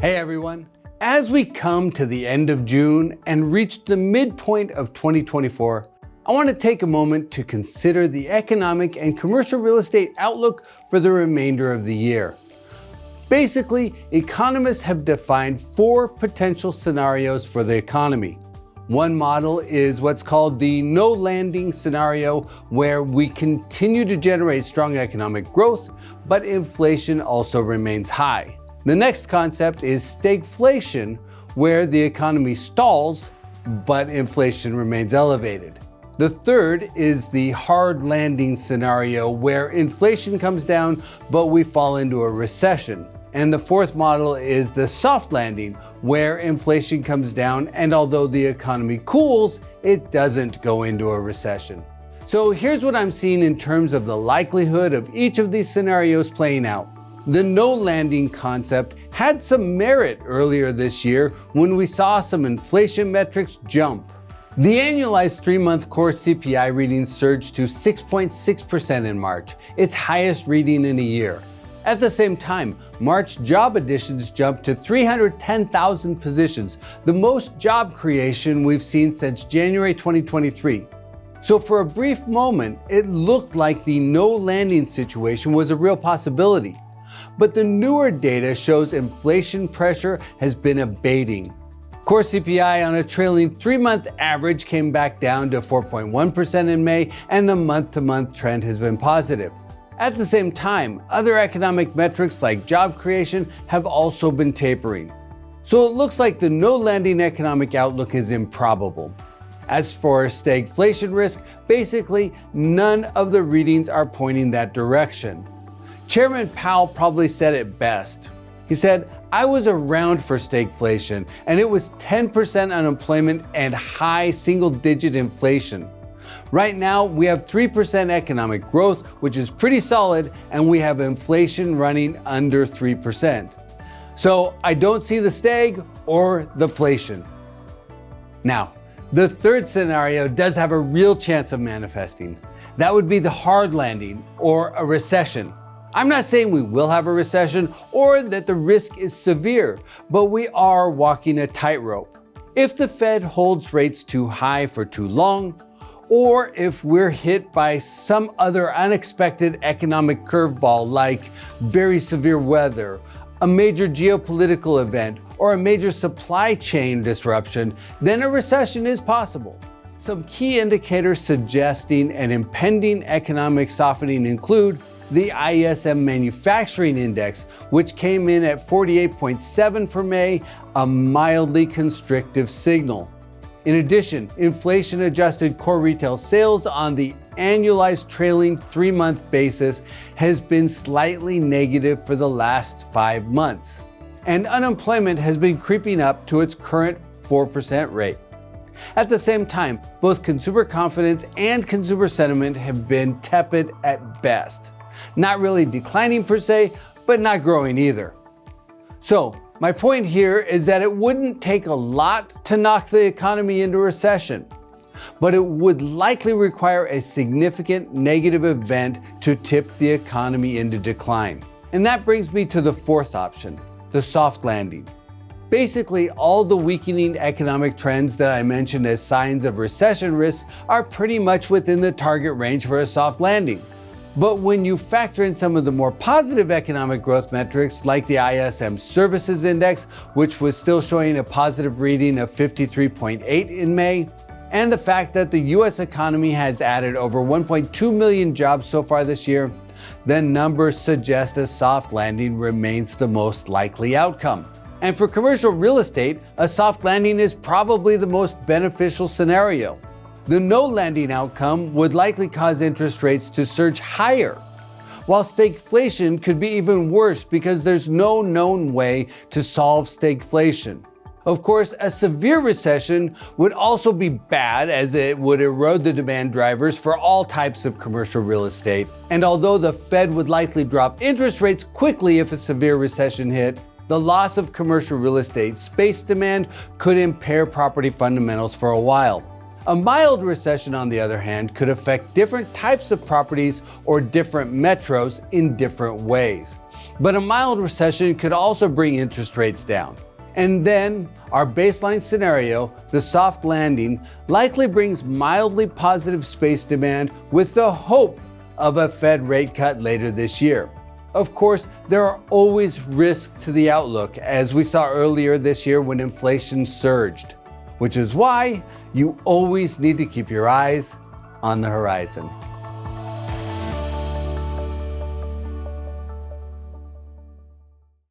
Hey everyone! As we come to the end of June and reach the midpoint of 2024, I want to take a moment to consider the economic and commercial real estate outlook for the remainder of the year. Basically, economists have defined 4 potential scenarios for the economy. One model is what's called the no landing scenario, where we continue to generate strong economic growth, but inflation also remains high. The next concept is stagflation, where the economy stalls, but inflation remains elevated. The third is the hard landing scenario, where inflation comes down, but we fall into a recession. And the fourth model is the soft landing, where inflation comes down, and although the economy cools, it doesn't go into a recession. So here's what I'm seeing in terms of the likelihood of each of these scenarios playing out. The no landing concept had some merit earlier this year when we saw some inflation metrics jump. The annualized 3-month core CPI reading surged to 6.6% in March, its highest reading in a year. At the same time, March job additions jumped to 310,000 positions, the most job creation we've seen since January 2023. So for a brief moment, it looked like the no landing situation was a real possibility. But the newer data shows inflation pressure has been abating. Core CPI on a trailing 3-month average came back down to 4.1% in May, and the month-to-month trend has been positive. At the same time, other economic metrics like job creation have also been tapering. So it looks like the no landing economic outlook is improbable. As for stagflation risk, basically none of the readings are pointing that direction. Chairman Powell probably said it best. He said, "I was around for stagflation, and it was 10% unemployment and high single-digit inflation. Right now, we have 3% economic growth, which is pretty solid, and we have inflation running under 3%. So I don't see the stag or the inflation." Now, the third scenario does have a real chance of manifesting. That would be the hard landing or a recession. I'm not saying we will have a recession or that the risk is severe, but we are walking a tightrope. If the Fed holds rates too high for too long, or if we're hit by some other unexpected economic curveball like very severe weather, a major geopolitical event, or a major supply chain disruption, then a recession is possible. Some key indicators suggesting an impending economic softening include the ISM Manufacturing Index, which came in at 48.7 for May, a mildly constrictive signal. In addition, inflation-adjusted core retail sales on the annualized trailing 3-month basis has been slightly negative for the last 5 months. And unemployment has been creeping up to its current 4% rate. At the same time, both consumer confidence and consumer sentiment have been tepid at best. Not really declining per se, but not growing either. So, my point here is that it wouldn't take a lot to knock the economy into recession, but it would likely require a significant negative event to tip the economy into decline. And that brings me to the fourth option, the soft landing. Basically, all the weakening economic trends that I mentioned as signs of recession risk are pretty much within the target range for a soft landing. But when you factor in some of the more positive economic growth metrics like the ISM Services Index, which was still showing a positive reading of 53.8 in May, and the fact that the US economy has added over 1.2 million jobs so far this year, then numbers suggest a soft landing remains the most likely outcome. And for commercial real estate, a soft landing is probably the most beneficial scenario. The no landing outcome would likely cause interest rates to surge higher, while stagflation could be even worse because there's no known way to solve stagflation. Of course, a severe recession would also be bad, as it would erode the demand drivers for all types of commercial real estate. And although the Fed would likely drop interest rates quickly if a severe recession hit, the loss of commercial real estate space demand could impair property fundamentals for a while. A mild recession, on the other hand, could affect different types of properties or different metros in different ways. But a mild recession could also bring interest rates down. And then our baseline scenario, the soft landing, likely brings mildly positive space demand with the hope of a Fed rate cut later this year. Of course, there are always risks to the outlook, as we saw earlier this year when inflation surged, which is why you always need to keep your eyes on the horizon.